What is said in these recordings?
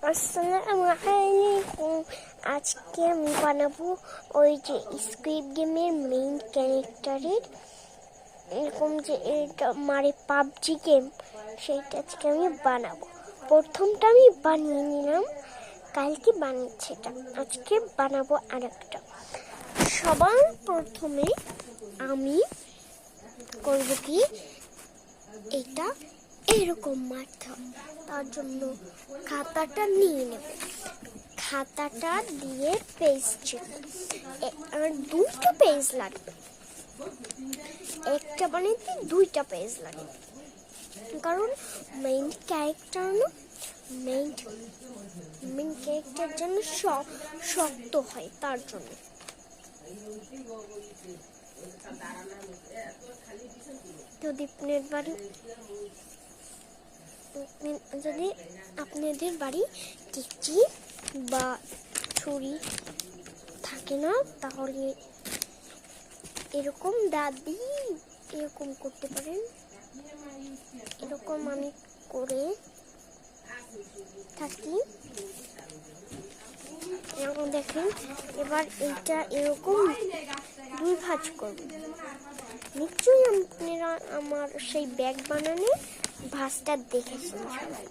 আসসালামু আলাইকুম। আজকে আমি বানাবো ওই যে স্কুইড গেমের মেইন ক্যারেক্টারের এরকম যে এটা মারে পাবজি গেম, সেইটা আজকে আমি বানাবো। প্রথমটা আমি বানিয়ে নিলাম, কালকে বানিয়েছি এটা, আজকে বানাবো আরেকটা। সবার প্রথমে আমি করবো কি, এটা এরকম মারতে হবে। তার জন্য খাতাটা নিয়ে নেব, খাতাটা দিয়ে পেজ চেপে, আর দুইটা পেজ লাগবে, একটা বানাইতে দুইটা পেজ লাগে, কারণ মেইন ক্যারেক্টার না, মেইন ক্যারেক্টার যেন শক্ত হয়, তার জন্য। যদি আপনাদের বাড়ি কেচি বা ছুরি থাকে না, তাহলে এরকম দাদি এরকম করতে পারেন। এরকম আমি করে থাকি, এরকম দেখেন। এবার এটা এরকম দুই ভাঁজ করব। নিশ্চয়ই আপনারা আমার সেই ব্যাগ বানানোর ভাঁজটা দেখেছেন,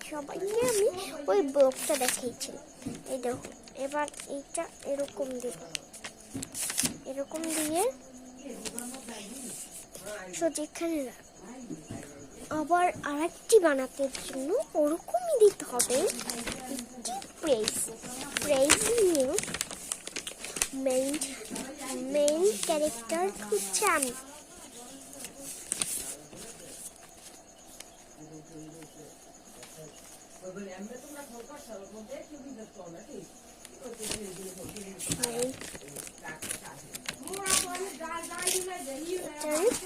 সবাইকে আমি ওই ব্লগটা দেখিয়েছি। এই দেখো, এবার এইটা এরকম দেব, এরকম দিয়ে যেখানে আবার আরেকটি বানাতে জন্য ওরকমই দিতে হবে প্রেস নিয়ে। মেইন ক্যারেক্টার হচ্ছে আমি।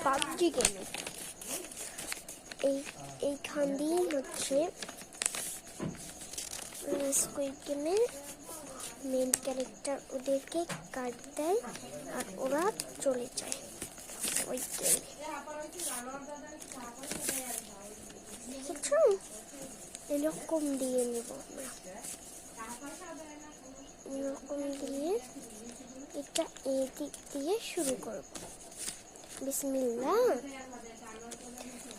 পাবজি গেমে এইখান দিয়ে হচ্ছে স্কুইড গেমের মেইন ক্যারেক্টার ওদেরকে কাট দেয় আর ওরা চলে যায় ওই গেমে। দেখেছো, এরকম দিয়ে নেব আমরা, এরকম দিয়ে এটা এদিক দিয়ে শুরু করব। বিসমিল্লাহ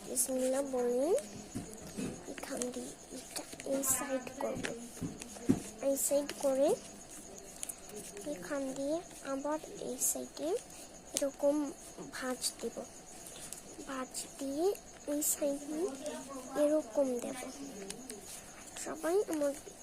বিসমিল্লাহ বলে এখান দিয়ে এটা এই সাইড করব, এই সাইড করে এখান দিয়ে আবার এই সাইডে এরকম ভাঁজ দেব, ভাঁজ দিয়ে এই সাইডে এরকম দেব। সবাই আমার